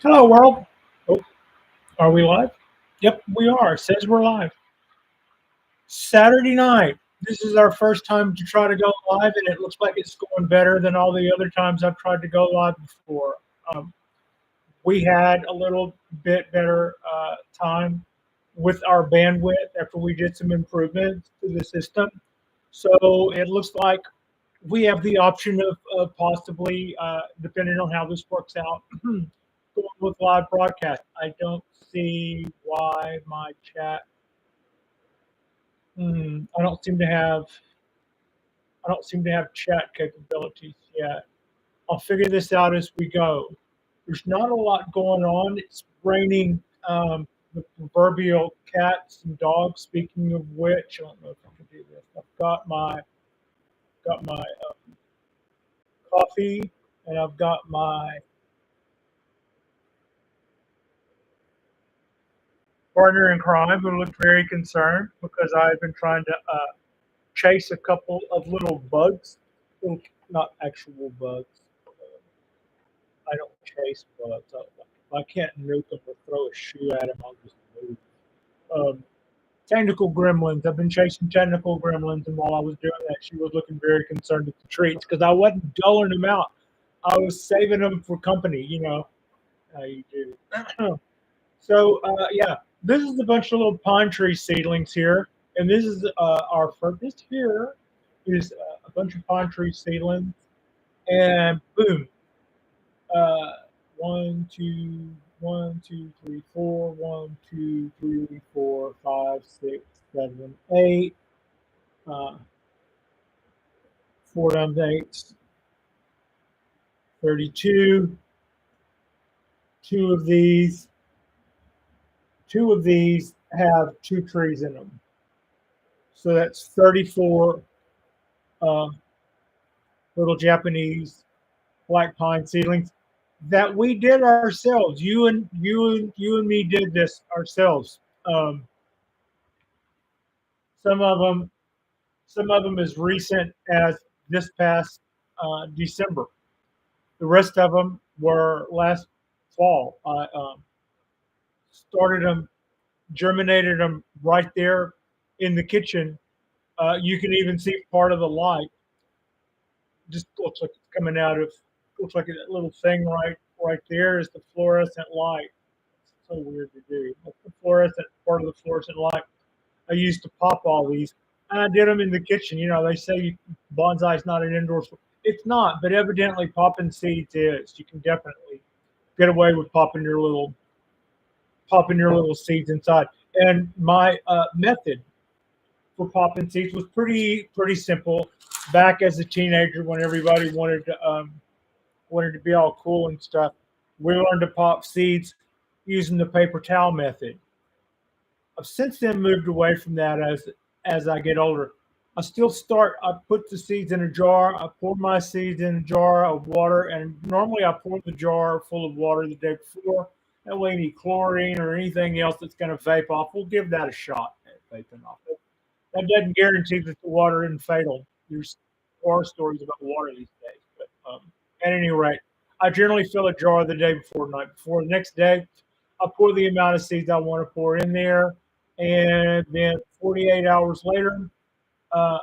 Hello, world. Oh, are we live? Yep, we are. It says we're live. Saturday night. This is our first time to try to go live, and it looks like it's going better than all the other times I've tried to go live before. Um, we had a little bit better time with our bandwidth after we did some improvements to the system. So it looks like we have the option of possibly, depending on how this works out, going with live broadcast. I don't see why my chat. I don't seem to have. I don't seem to have chat capabilities yet. I'll figure this out as we go. There's not a lot going on. It's raining the proverbial cats and dogs. Speaking of which, I don't know if I can do this. I've got my coffee, and I've got my partner in crime who looked very concerned because I've been trying to chase a couple of little bugs, little, not actual bugs. I don't chase bugs. I can't nuke them or throw a shoe at them. I'll just move. Um, Technical gremlins. I've been chasing technical gremlins, and while I was doing that, she was looking very concerned at the treats because I wasn't doling them out. I was saving them for company. You know how you do. So yeah, this is a bunch of little pine tree seedlings here, and this is our first. This here is a bunch of pine tree seedlings, and boom, uh, one, two, one, two, three, four, one, two, three, four, five, six, seven, eight, uh, four times eight, 32. Two of these, two of these have two trees in them, so that's 34 uh, little Japanese black pine seedlings that we did ourselves. You and me did this ourselves. Um, some of them, some of them as recent as this past December. The rest of them were last fall. I started them, germinated them right there in the kitchen. You can even see part of the light. Just looks like it's coming out of. Looks like that little thing right there is the fluorescent light. It's so weird to do. That's the fluorescent part of the fluorescent light. I used to pop all these. And I did them in the kitchen. You know, they say bonsai is not an indoor sport. It's not, but evidently popping seeds is. You can definitely get away with popping your little seeds inside. And my method for popping seeds was pretty simple. Back as a teenager, when everybody wanted to be all cool and stuff, we learned to pop seeds using the paper towel method. I've since then moved away from that as I get older. I still start. I put the seeds in a jar. I pour my seeds in a jar of water, and normally I pour the jar full of water the day before. That way, any chlorine or anything else that's going to vape off, we'll give that a shot at vaping off. That doesn't guarantee that the water isn't fatal. There's horror stories about water these days. But at any rate, I generally fill a jar the day before, night before. The next day, I pour the amount of seeds I want to pour in there, and then 48 hours later, uh,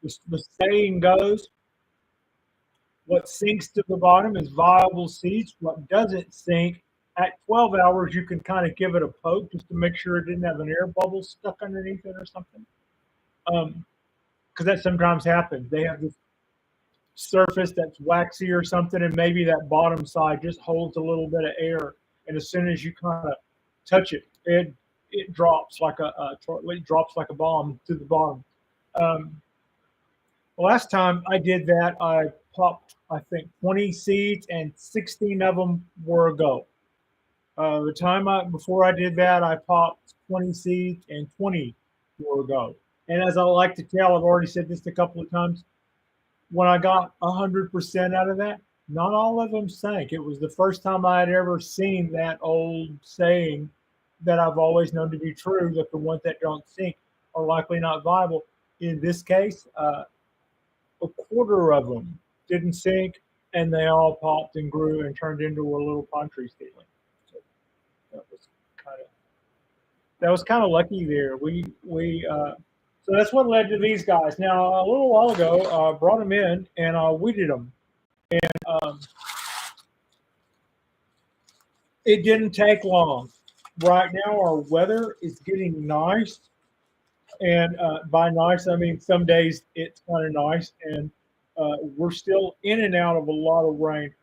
the saying goes, what sinks to the bottom is viable seeds. What doesn't sink, at 12 hours, you can kind of give it a poke just to make sure it didn't have an air bubble stuck underneath it or something. Because that sometimes happens. They have this surface that's waxy or something, and maybe that bottom side just holds a little bit of air. And as soon as you kind of touch it, it drops like it drops like a bomb to the bottom. Um, the last time I did that, I popped I think 20 seeds, and 16 of them were a go. The time before I did that, I popped 20 seeds, and 20 were a go. And as I like to tell, I've already said this a couple of times. When I got 100% out of that, not all of them sank. It was the first time I had ever seen that old saying that I've always known to be true, that the ones that don't sink are likely not viable. In this case, a quarter of them didn't sink, and they all popped and grew and turned into a little pine tree seedling. So that was kind of lucky there. So that's what led to these guys. Now a little while ago, I brought them in and I weeded them. Um, it didn't take long. Right now, our weather is getting nice, and by nice I mean some days it's kind of nice, and we're still in and out of a lot of rain,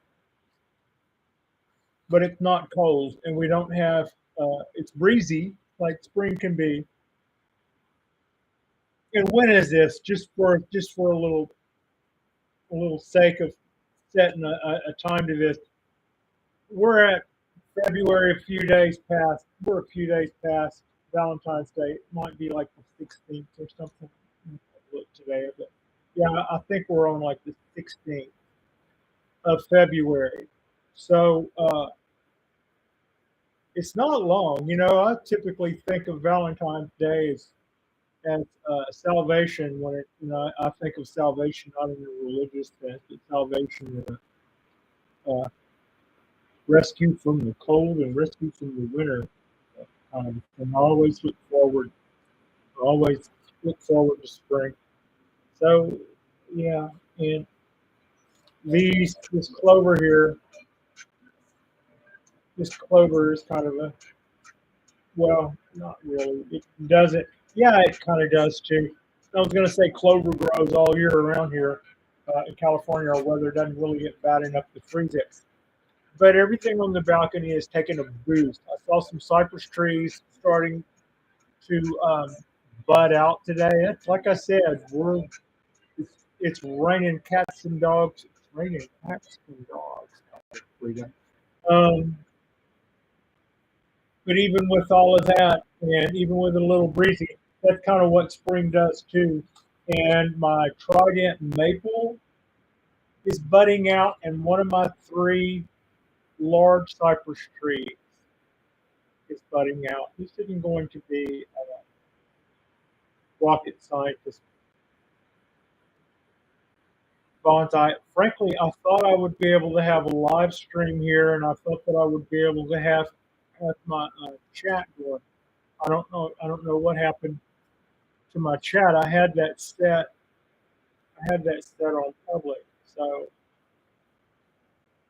but it's not cold, and we don't have. It's breezy like spring can be. And when is this? Just for a little sake of setting a time to this. We're at February, a few days past. We're a few days past Valentine's Day. It might be like the 16th or something. Look today, but yeah, I think we're on like the 16th of February. So it's not long. I typically think of Valentine's Day as salvation when I think of salvation not in a religious sense, but salvation in a rescue from the cold and rescue from the winter. And always look forward to spring. So yeah, and this clover here, this clover is kind of a well, not really. It doesn't. Yeah, it kind of does too. I was going to say clover grows all year around here in California. Our weather doesn't really get bad enough to freeze it. But everything on the balcony is taking a boost. I saw some cypress trees starting to bud out today. Like I said, it's raining cats and dogs. It's raining cats and dogs. Um, but even with all of that, and even with a little breezy, that's kind of what spring does too. And my trident maple is budding out, and one of my three large cypress trees is budding out. This isn't going to be a rocket scientist bonsai. Frankly, I thought I would be able to have a live stream here, and I thought that I would be able to have my chat going. I don't know what happened to my chat. I had that set. I had that set on public. So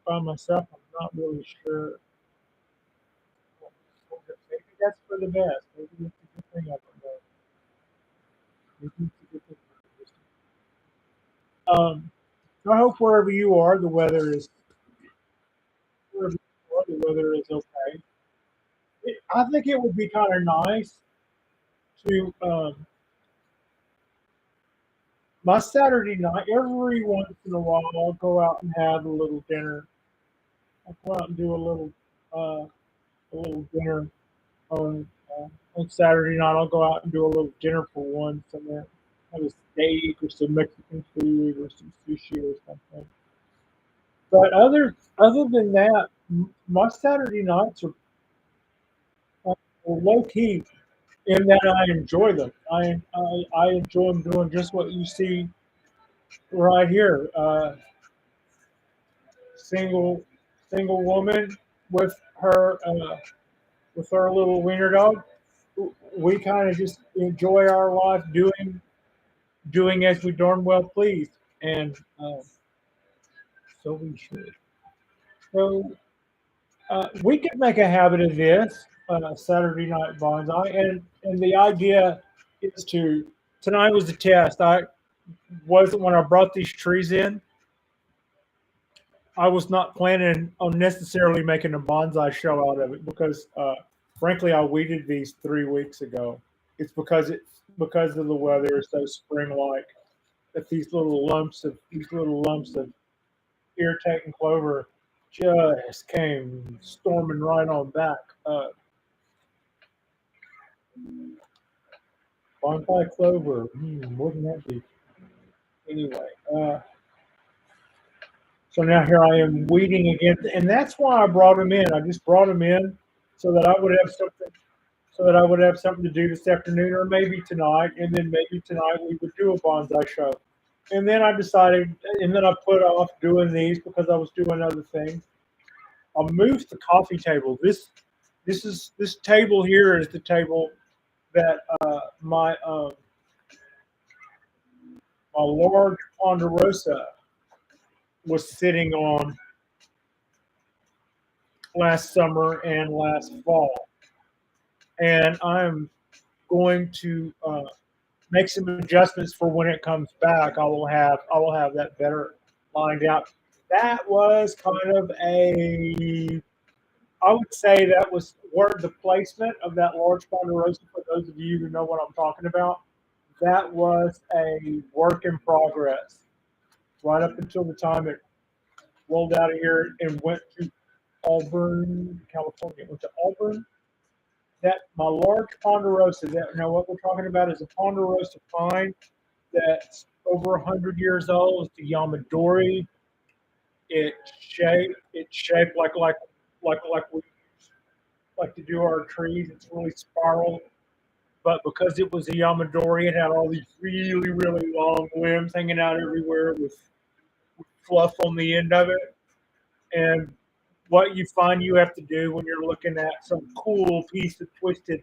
by myself, I'm not really sure. Maybe that's for the best. Maybe it's a good thing. I don't know. Maybe it's a good thing. So I hope wherever you are, the weather is okay. I think it would be kind of nice to my Saturday night. Every once in a while, I'll go out and have a little dinner. I'll go out and do a little dinner on on Saturday night. I'll go out and do a little dinner for one, somewhere, have a steak or some Mexican food or some sushi or something. But other than that, my Saturday nights are low key in that I enjoy them. I enjoy them doing just what you see right here. Single single woman with her little wiener dog. We kind of just enjoy our life doing as we darn well please, and so we should. So we could make a habit of this Saturday night bonsai, and the idea is to tonight was a test. I wasn't when I brought these trees in. I was not planning on necessarily making a bonsai show out of it because, frankly, I weeded these 3 weeks ago. It's because of the weather is so spring-like that these little lumps of irritating clover just came storming right on back. Bonsai clover, wouldn't that be? Anyway, so now here I am weeding again, and that's why I brought them in. I just brought them in so that I would have something, to do this afternoon, or maybe tonight, and then maybe tonight we would do a bonsai show. And then I decided, and then I put off doing these because I was doing other things. I moved the coffee table. This table here is the table that my large ponderosa was sitting on last summer and last fall, and I'm going to make some adjustments for when it comes back. I will have that better lined out. That was kind of a I would say that was where the placement of that large ponderosa. For those of you who know what I'm talking about, that was a work in progress right up until the time it rolled out of here and went to Auburn, California. It went to Auburn. That my large ponderosa. That now what we're talking about is a ponderosa pine that's over 100 years old. It's a Yamadori. It's shaped like we like to do our trees. It's really spiral, but because it was a Yamadori, it had all these really, really long limbs hanging out everywhere with fluff on the end of it. And what you find you have to do when you're looking at some cool piece of twisted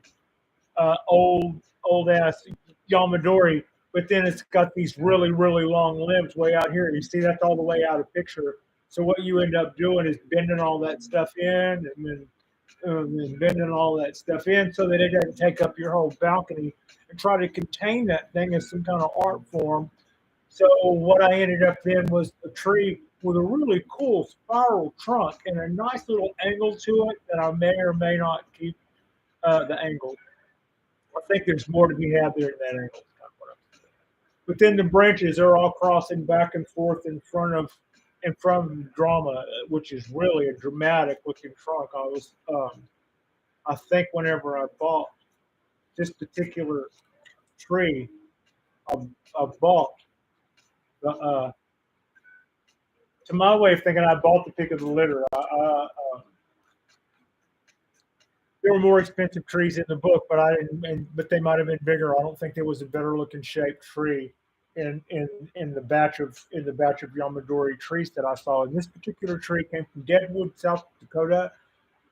old ass Yamadori, but then it's got these really, really long limbs way out here. You see that's all the way out of picture. So what you end up doing is bending all that stuff in, and bending all that stuff in so that it doesn't take up your whole balcony, and try to contain that thing as some kind of art form. So what I ended up then was a tree with a really cool spiral trunk and a nice little angle to it that I may or may not keep the angle. I think there's more to be had there than that angle. But then the branches are all crossing back and forth in front of the drama, which is really a dramatic looking trunk. I think whenever I bought this particular tree, I, I bought the to my way of thinking, I bought the pick of the litter. There were more expensive trees in the book, but I didn't. But they might have been bigger. I don't think there was a better looking shaped tree in the batch of Yamadori trees that I saw. And this particular tree came from Deadwood, South Dakota.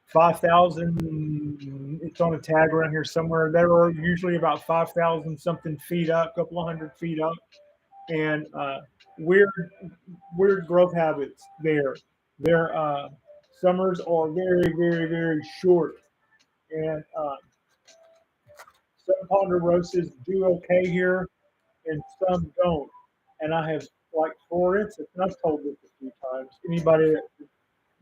5,000. It's on a tag around here somewhere. They were usually about 5,000 something feet up, a couple of 100 feet up, and weird, weird growth habits there. Their summers are very, very, very short, and some ponderosas do okay here, and some don't. And I have, like, for instance, and I've told this a few times. Anybody that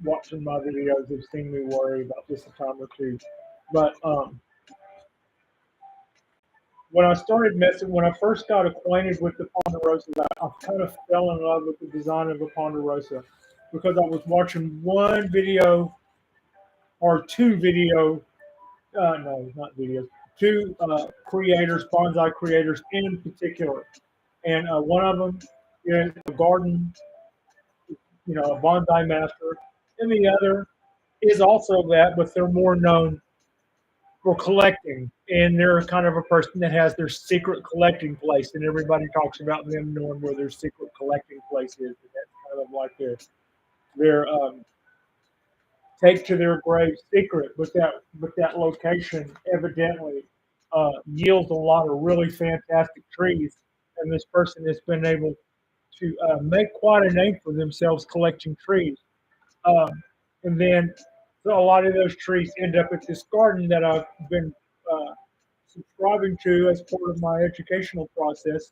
watching my videos have seen me worry about this a time or two. But when I first got acquainted with the ponderosa, I kind of fell in love with the design of a ponderosa because I was watching one video or two video, no, not videos, two creators, bonsai creators in particular, and one of them is a garden, a bonsai master, and the other is also that, but they're more known for collecting, and they're kind of a person that has their secret collecting place, and everybody talks about them knowing where their secret collecting place is. And that's kind of like their take to their grave secret, but that location evidently yields a lot of really fantastic trees, and this person has been able to make quite a name for themselves collecting trees. Um, and then so a lot of those trees end up at this garden that I've been uh, subscribing to as part of my educational process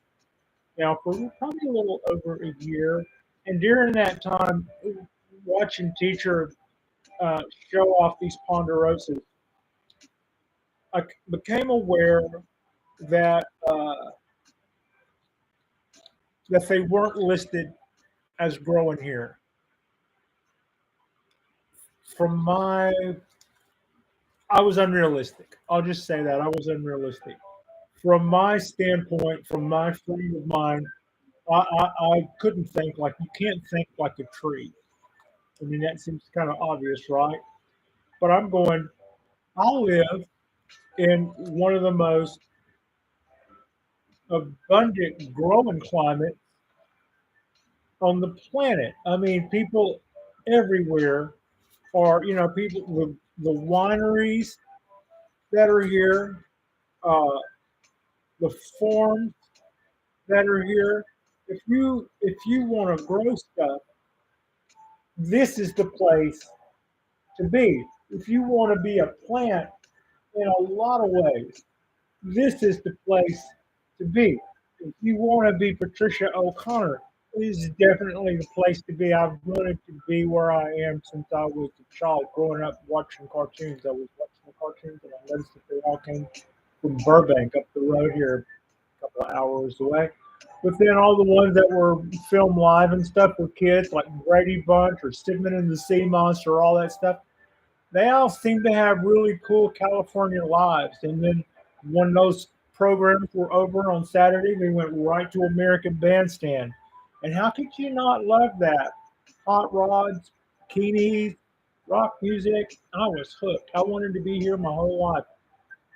now for probably a little over a year. And during that time, watching teacher show off these ponderosas, I became aware that that they weren't listed as growing here. From my, I was unrealistic. I'll just say that I was unrealistic. From my standpoint, from my frame of mind, I couldn't think like you can't think like a tree. I mean, that seems kind of obvious, right? But I'm going, I live in one of the most abundant growing climates on the planet. I mean, people everywhere are, people with the wineries that are here, uh, the farms that are here. If you want to grow stuff, this is the place to be. If you want to be a plant in a lot of ways, this is the place to be. If you want to be Patricia O'Connor, this is definitely the place to be. I've wanted to be where I am since I was a child, growing up watching cartoons. I was watching the cartoons and I noticed that they all came from Burbank up the road here, a couple of hours away. But then all the ones that were filmed live and stuff for kids, like Brady Bunch or Sigmund and the Sea Monster, all that stuff, they all seem to have really cool California lives. And then when those programs were over on Saturday, they went right to American Bandstand. And how could you not love that? Hot rods, bikinis, rock music. I was hooked. I wanted to be here my whole life.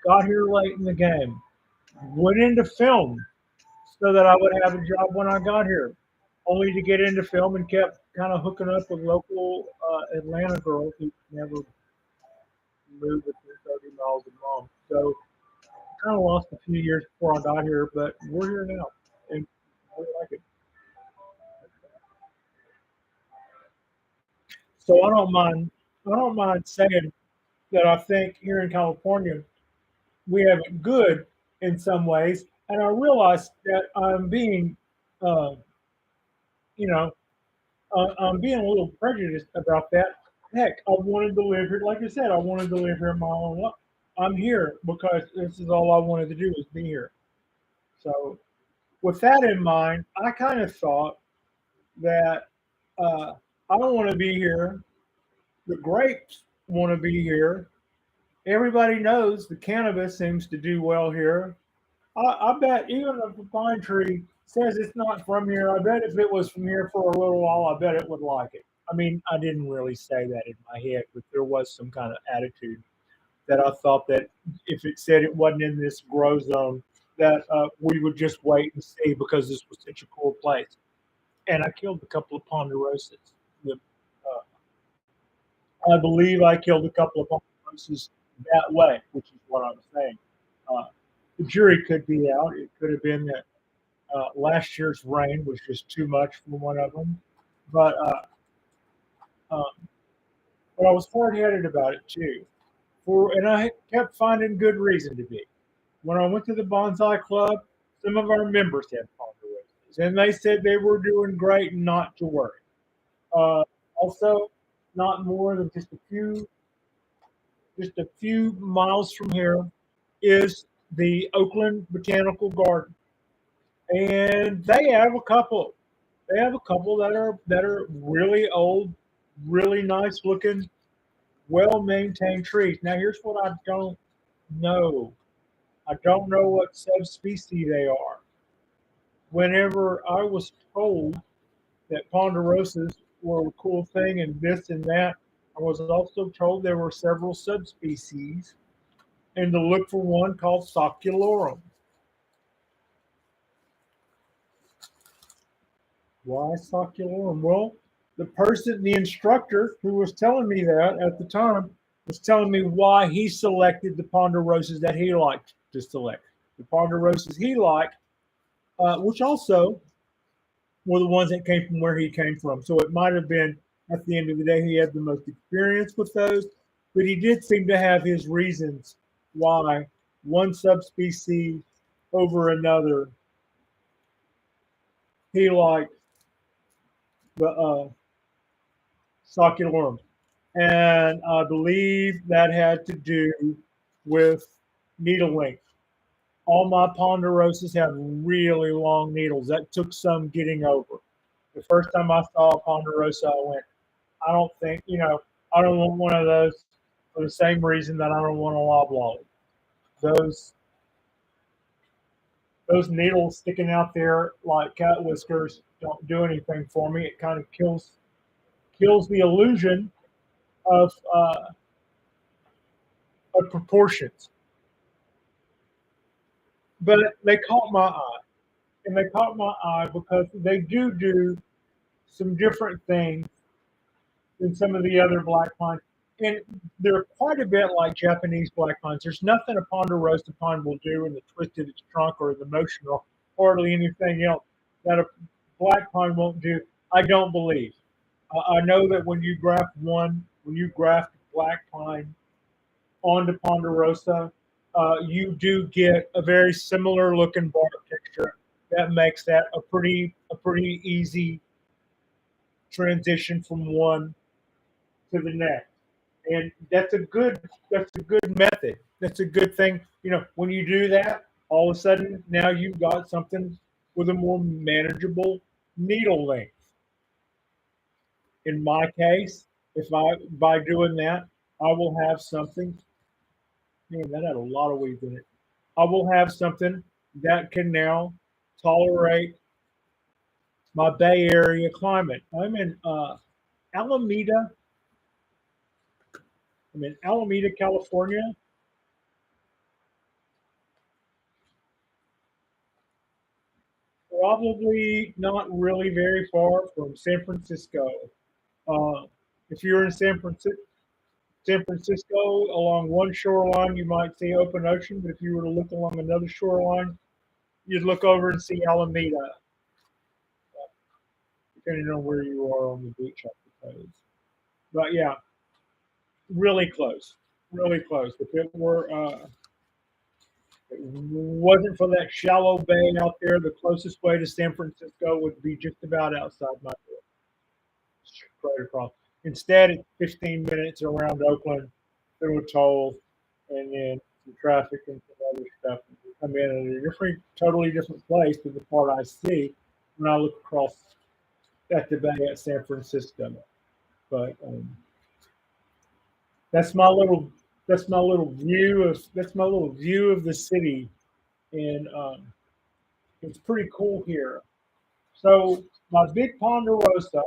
Got here late in the game. Went into film so that I would have a job when I got here. Only to get into film and kept kind of hooking up with local Atlanta girls who never moved within 30 miles of mom. So I kind of lost a few years before I got here, but we're here now. And we like it. So I don't mind saying that I think here in California we have it good in some ways, and I realize that I'm being, uh, you know, I'm being a little prejudiced about that. Heck, I wanted to live here. Like I said, I wanted to live here my own life. I'm here because this is all I wanted to do was be here. So with that in mind, I kind of thought that uh, I don't want to be here. The grapes want to be here. Everybody knows the cannabis seems to do well here. I bet even if a pine tree says it's not from here, I bet if it was from here for a little while, I bet it would like it. I mean, I didn't really say that in my head, but there was some kind of attitude that I thought that if it said it wasn't in this grow zone, that we would just wait and see because this was such a cool place. And I killed a couple of ponderosas. The, I believe I killed a couple of ponderosas that way, which is what I'm saying. Uh, the jury could be out. It could have been that last year's rain was just too much for one of them. But um, but I was hard headed about it too. And I kept finding good reason to be. When I went to the Bonsai Club, some of our members had ponderosas, and they said they were doing great and not to worry. Also, not more than just a few miles from here is the Oakland Botanical Garden, and they have a couple that are really old, really nice looking, well maintained trees. Now here's what I don't know. I don't know what subspecies they are. Whenever I was told that ponderosas were a cool thing and this and that, I was also told there were several subspecies and to look for one called Socculorum. Why Socculorum? Well, the instructor who was telling me that at the time was telling me why he selected the ponderosas that he liked to select. The ponderosas he liked, which also were the ones that came from where he came from. So it might have been at the end of the day he had the most experience with those, but he did seem to have his reasons why one subspecies over another he liked the Socculorum. And I believe that had to do with needle length. All my ponderosas have really long needles. That took some getting over. The first time I saw a ponderosa, I went, I don't think, I don't want one of those for the same reason that I don't want a loblolly. Those those needles sticking out there like cat whiskers don't do anything for me. It kind of kills the illusion of proportions. But they caught my eye, and they caught my eye because they do some different things than some of the other black pines. And they're quite a bit like Japanese black pines. There's nothing a ponderosa pine will do in the twist of its trunk or the motion or hardly anything else that a black pine won't do. I don't believe. I know that when you graft black pine onto ponderosa, you do get a very similar looking bark texture that makes that a pretty easy transition from one to the next. And that's a good method. That's a good thing. When you do that, all of a sudden now you've got something with a more manageable needle length. In my case, if I by doing that, I will have something. Man, that had a lot of weeds in it. I will have something that can now tolerate my Bay Area climate. Alameda. I'm in Alameda, California. Probably not really very far from San Francisco. Uh, if you're in San Francisco, along one shoreline, you might see open ocean, but if you were to look along another shoreline, you'd look over and see Alameda, depending on where you are on the beach, I suppose. But yeah, really close, really close. If it wasn't for that shallow bay out there, the closest way to San Francisco would be just about outside my door, straight across. Instead, it's 15 minutes around Oakland through a toll, and then some traffic and some other stuff. I'm in a totally different place than the part I see when I look across at the bay at San Francisco. But that's my little that's my little view of the city, and it's pretty cool here. So my big ponderosa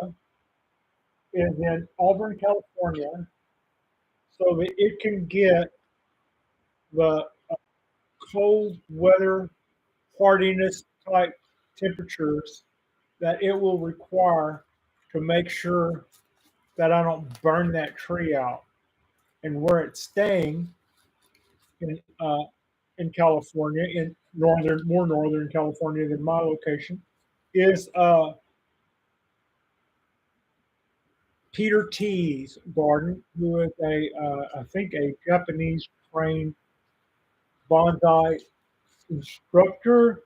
is in Auburn, California, so that it can get the cold weather hardiness type temperatures that it will require to make sure that I don't burn that tree out. And where it's staying in California, in more northern California than my location, is Peter T's garden, who is I think a Japanese trained bonsai instructor,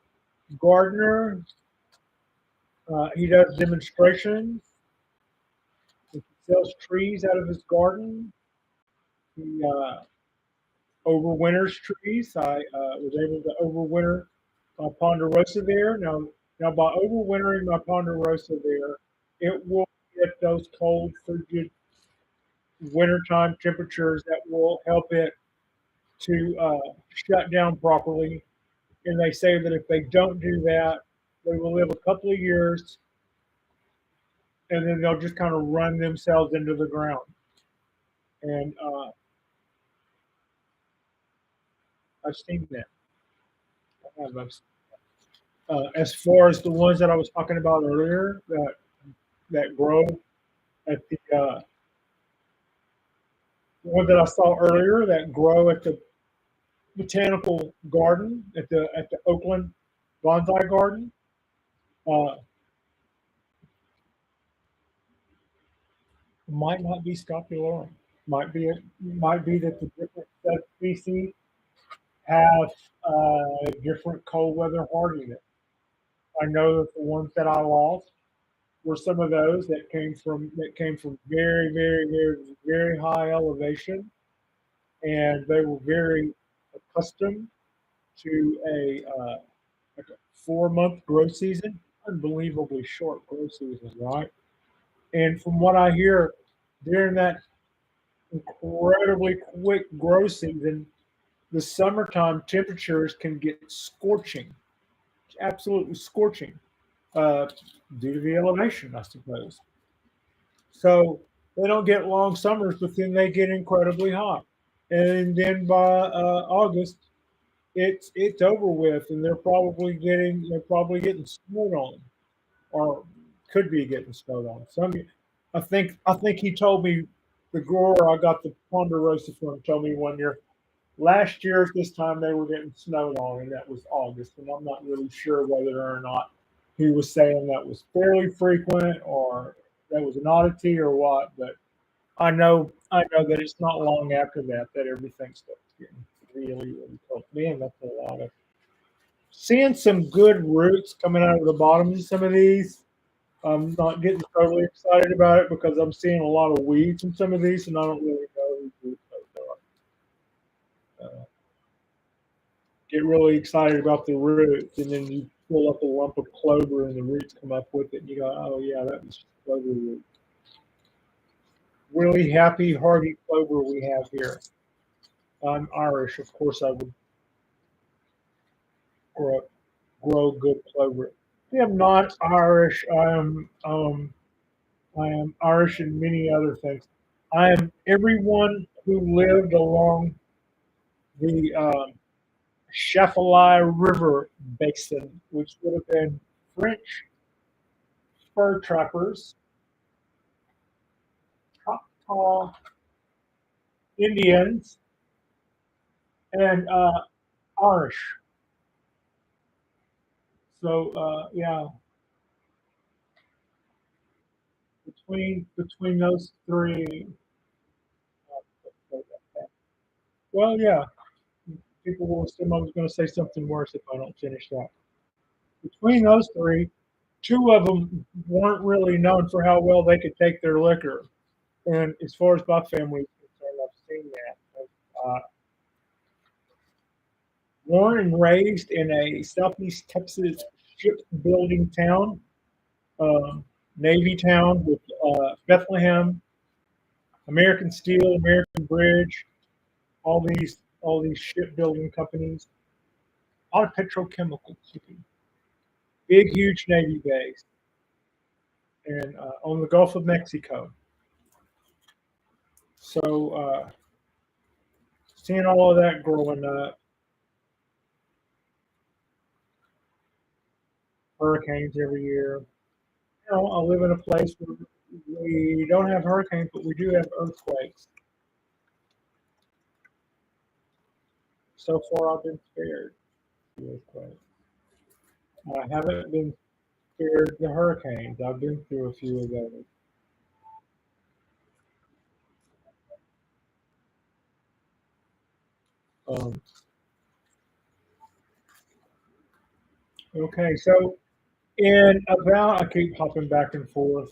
gardener. He does demonstrations. He sells trees out of his garden. He overwinters trees. I was able to overwinter my ponderosa there. Now by overwintering my ponderosa there, it will get those cold, frigid wintertime temperatures that will help it to shut down properly. And they say that if they don't do that, they will live a couple of years and then they'll just kind of run themselves into the ground. And I've seen that. As far as the ones that I was talking about earlier that grow at the one that I saw earlier that grow at the botanical garden at the Oakland Bonsai Garden. Uh, might not be scopulorum. Might be that the different species have different cold weather hardiness. I know that the ones that I lost were some of those that came from very, very, very, very high elevation, and they were very accustomed to like a 4 month growth season, unbelievably short growth season, right? And from what I hear, during that incredibly quick growth season, the summertime temperatures can get scorching, absolutely scorching, uh, due to the elevation, I suppose. So they don't get long summers, but then they get incredibly hot, and then by August, it's over with, and they're probably getting snowed on, or could be getting snowed on. I think he told me the grower I got the Ponderosa from told me one year last year at this time they were getting snowed on, and that was August. And I'm not really sure whether or not he was saying that was fairly frequent or that was an oddity or what. But I know that it's not long after that that everything starts getting really, really cold. Man, that's a lot of seeing some good roots coming out of the bottoms of some of these. I'm not getting totally excited about it because I'm seeing a lot of weeds in some of these, and I don't really know whose roots those are. Get really excited about the roots, and then you pull up a lump of clover, and the roots come up with it, and you go, "Oh yeah, that was clover root." Really happy, hardy clover we have here. I'm Irish, of course. I would grow, grow good clover. I am not Irish. I am Irish in many other things. I am everyone who lived along the Chaffalay River basin, which would have been French fur trappers, Choctaw Indians, and Irish. So yeah, between those three, well, yeah, people will assume I was going to say something worse if I don't finish that. Between those three, two of them weren't really known for how well they could take their liquor. And as far as my family is concerned, I've seen that. Uh, Born and raised in a southeast Texas shipbuilding town, um, Navy town with Bethlehem, American Steel, American Bridge, all these shipbuilding companies, a lot of petrochemical shipping, big huge Navy base, and on the Gulf of Mexico. So seeing all of that growing up, hurricanes every year. I live in a place where we don't have hurricanes, but we do have earthquakes. So far, I've been spared the earthquake. I haven't been spared the hurricanes. I've been through a few of those. Um, okay, so I keep hopping back and forth.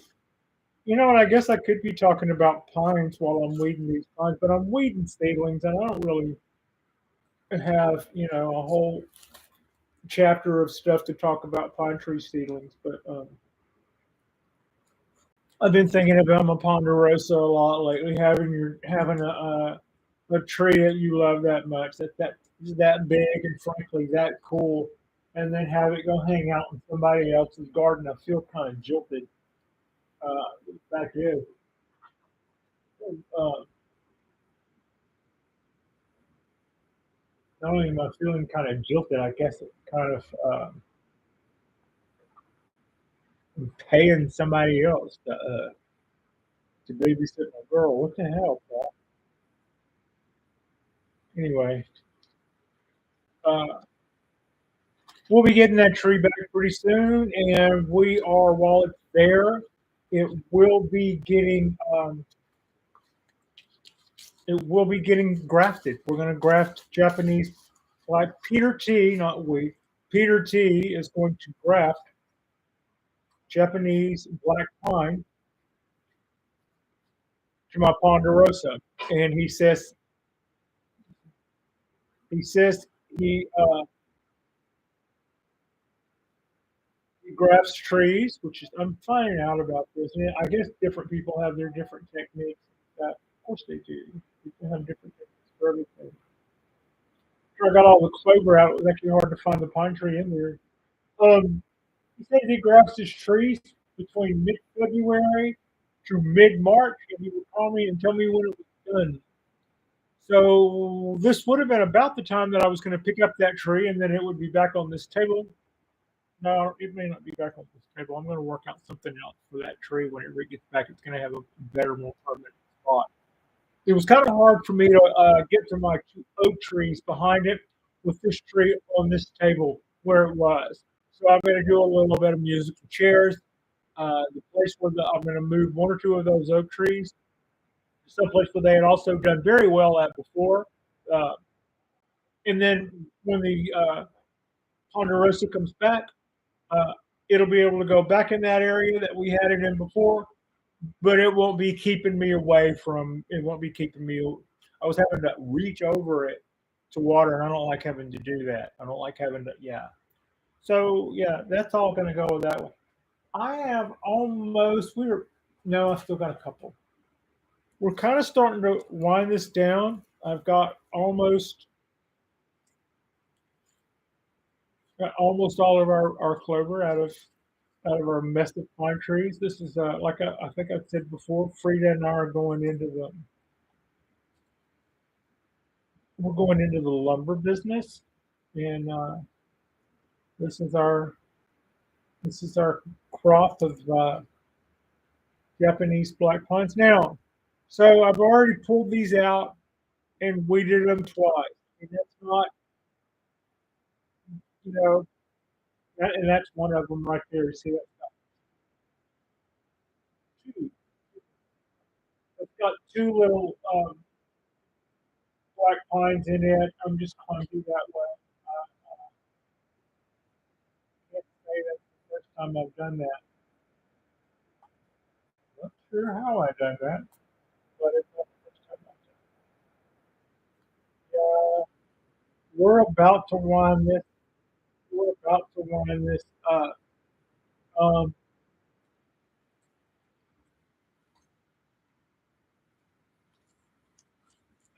And I guess I could be talking about pines while I'm weeding these pines, but I'm weeding seedlings, and I don't really have a whole chapter of stuff to talk about pine tree seedlings. But I've been thinking about my ponderosa a lot lately. Having a tree that you love that much, that big and frankly that cool, and then have it go hang out in somebody else's garden. I feel kind of jilted. The fact is, uh, not only am I feeling kind of jilted, I guess it kind of paying somebody else to babysit my girl. What the hell, Paul? Anyway, uh, we'll be getting that tree back pretty soon, and while it's there, it will be getting grafted. We're going to graft Japanese, like Peter T, not we. Peter T is going to graft Japanese black pine to my ponderosa, and he says he he grafts trees, which is I'm finding out about this. And I guess different people have their different techniques. Of course they do. People have different techniques for everything. After I got all the clover out, it was actually hard to find the pine tree in there. Um, he said he grafts his trees between mid-February to mid-March, and he would call me and tell me when it was done. So this would have been about the time that I was going to pick up that tree, and then it would be back on this table. No, it may not be back on this table. I'm going to work out something else for that tree whenever it gets back. It's going to have a better, more permanent spot. It was kind of hard for me to get to my two oak trees behind it with this tree on this table where it was. So I'm going to do a little bit of musical chairs. The place where I'm going to move one or two of those oak trees, someplace where they had also done very well at before. Uh, and then when the Ponderosa comes back, uh, it'll be able to go back in that area that we had it in before, but it won't be keeping me away from. It won't be keeping me. I was having to reach over it to water, and I don't like having to do that. I don't like having to. Yeah. So yeah, that's all going to go with that one. I have almost. We're no, I still got a couple. We're kind of starting to wind this down. I've got almost all of our clover out of our mess of pine trees. This is like I think I said before. Frida and I are going into the we're going into the lumber business, and this is our this is our crop of Japanese black pines. Now, so I've already pulled these out and weeded them twice. And that's not, you know, and that's one of them right there. See that two? It's got two little black pines in it. I'm just going to do that way. Can't say that's the first time I've done that. Not sure how I done that, but it's not the first time I've done it. We're about to wind this. We're about to wind this up. Um,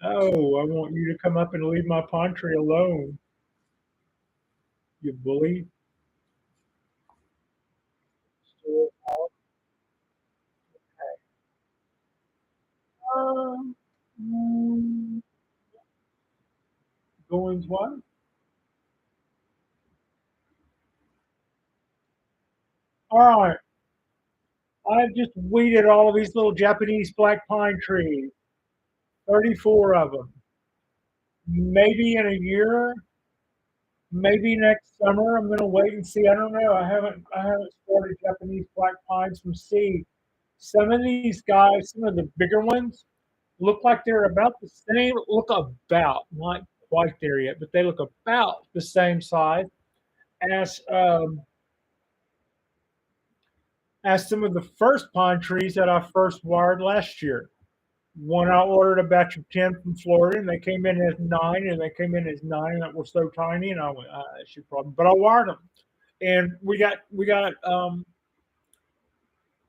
oh, I want you to come up and leave my pine tree alone, you bully. So, mm, Goings what? All right. I've just weeded all of these little Japanese black pine trees, 34 of them. Maybe in a year, maybe next summer. I'm going to wait and see. I don't know. I haven't started Japanese black pines from seed. Some of these guys, some of the bigger ones, look like they're about the same. Look about, not quite there yet, but they look about the same size as um, as some of the first pine trees that I first wired last year. One I ordered a batch of 10 from Florida, and they came in as nine, and they came in as nine that were so tiny, and I went, that should problem. But I wired them, and we got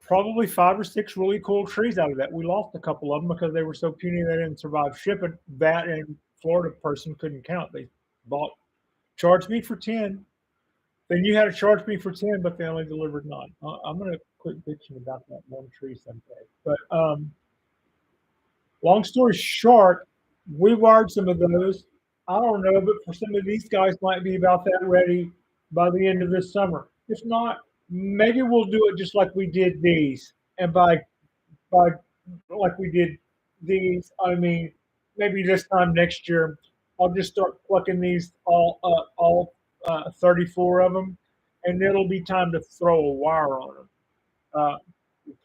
probably five or six really cool trees out of that. We lost a couple of them because they were so puny they didn't survive shipping. That and Florida person couldn't count. They bought charged me for 10. Then you had to charge me for 10, but they only delivered nine. I'm gonna quit bitching about that one tree someday. But long story short, we wired some of those. I don't know, but for some of these guys might be about that ready by the end of this summer. If not, maybe we'll do it just like we did these. And by like we did these, I mean maybe this time next year, I'll just start plucking these all 34 of them, and it'll be time to throw a wire on them. Uh,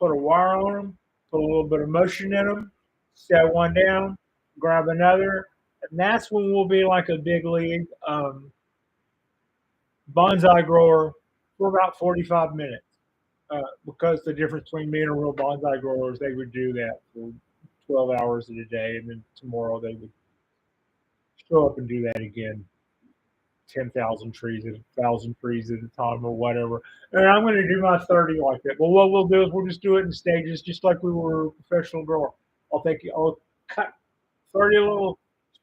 put a wire on them, put a little bit of motion in them, set one down, grab another, and that's when we'll be like a big league bonsai grower for about 45 minutes. Because the difference between me and a real bonsai grower is they would do that for 12 hours in a day, and then tomorrow they would show up and do that again. 10,000 trees at 1,000 trees at a time or whatever. And I'm going to do my 30 like that. But what we'll do is we'll just do it in stages, just like we were a professional grower. I'll cut 30 little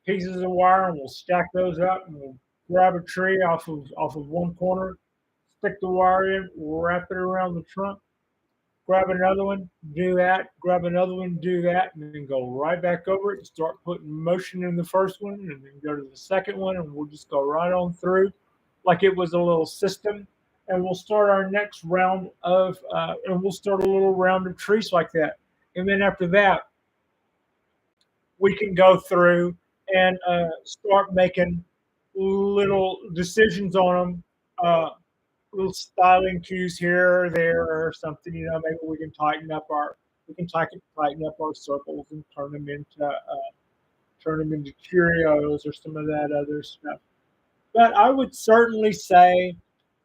pieces of wire and we'll stack those up and we'll grab a tree off of one corner, stick the wire in, wrap it around the trunk, grab another one, do that, grab another one, do that, and then go right back over it and start putting motion in the first one, and then go to the second one, and we'll just go right on through like it was a little system. and we'll start our next round of, and we'll start a little round of trees like that. And then after that, we can go through and start making little decisions on them, little styling cues here or there or something. Maybe we can tighten up our circles and turn them into Cheerios or some of that other stuff. But I would certainly say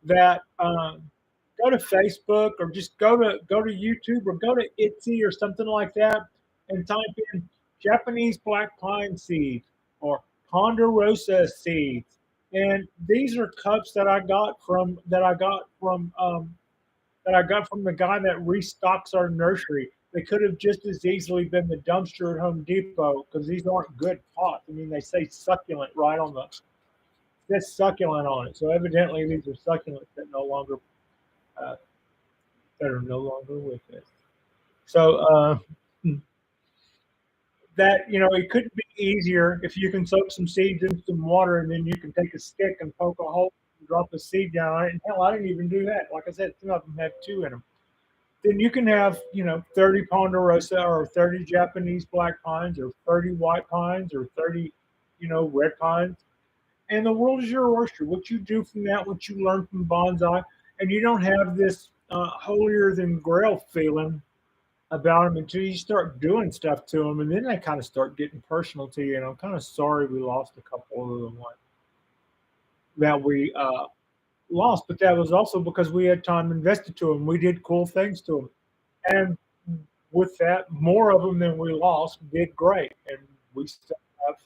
that go to Facebook or just go to YouTube or go to Etsy or something like that and type in Japanese black pine seeds or Ponderosa seeds. And these are cups that I got from the guy that restocks our nursery. They could have just as easily been the dumpster at Home Depot because these aren't good pots. I mean, they say succulent right on the That's succulent on it. So evidently these are succulents uh, that are no longer with us. So that it couldn't be easier if you can soak some seeds in some water and then you can take a stick and poke a hole and drop a seed down on it. And hell, I didn't even do that. Like I said, some of them have two in them. Then you can have 30 ponderosa or 30 Japanese black pines or 30 white pines or 30 red pines. And the world is your oyster. What you do from that, what you learn from bonsai, and you don't have this holier than grail feeling about them until you start doing stuff to them, and then they kind of start getting personal to you. And I'm kind of sorry we lost a couple of them that we lost, but that was also because we had time invested to them. We did cool things to them, and with that, more of them than we lost did great, and we still have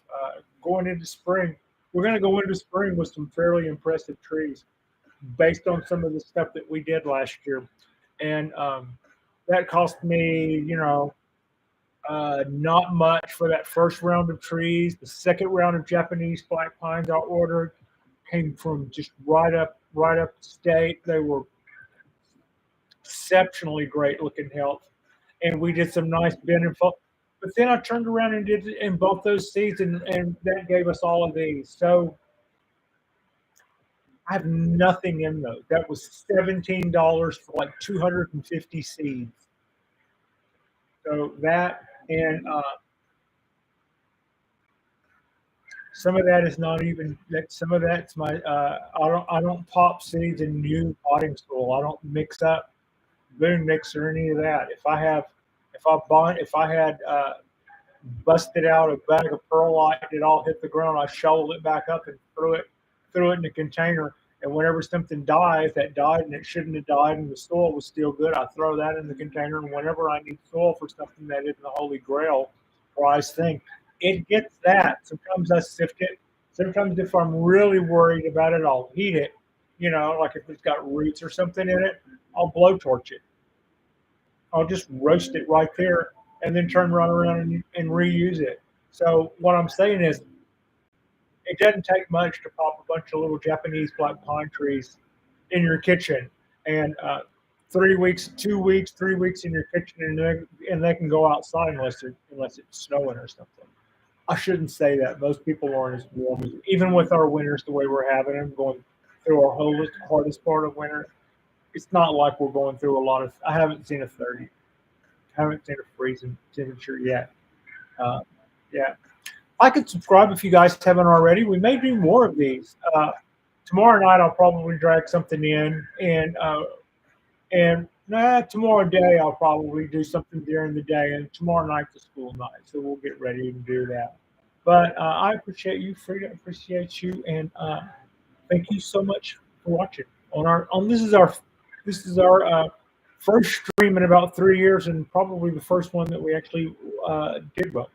going into spring. We're going to go into spring with some fairly impressive trees based on some of the stuff that we did last year, and that cost me, not much for that first round of trees. The second round of Japanese black pines I ordered came from just right up state. They were exceptionally great looking health, and we did some nice bin and fall. But then I turned around and did in both those seeds, and that gave us all of these. So I have nothing in those. That was $17 for like 250 seeds. So that and some of that is not even that. Some of that's my. I don't pop seeds in new potting soil. I don't mix up boom mix or any of that. If I had busted out a bag of perlite, it all hit the ground. I shoveled it back up and threw it in the container. And whenever something dies, that died and it shouldn't have died, and the soil was still good, I throw that in the container. And whenever I need soil for something that isn't the holy grail prize thing, it gets that. Sometimes I sift it. Sometimes if I'm really worried about it, I'll heat it. Like if it's got roots or something in it, I'll blowtorch it. I'll just roast it right there and then turn right around and reuse it. So what I'm saying is it doesn't take much to pop a bunch of little Japanese black pine trees in your kitchen, and 3 weeks, 2 weeks, 3 weeks in your kitchen, and they can go outside unless it's snowing or something. I shouldn't say that. Most people aren't as warm as even with our winters the way we're having them, going through our hardest part of winter. It's not like we're going through a lot of. I haven't seen a 30. I haven't seen a freezing temperature yet. Uh, yeah. Like and subscribe if you guys haven't already. We may do more of these. Tomorrow night I'll probably drag something in, and tomorrow day I'll probably do something during the day, and tomorrow night's a school night, so we'll get ready and do that. But I appreciate you, Frida. Appreciate you, and thank you so much for watching. This is our first stream in about 3 years, and probably the first one that we actually did well.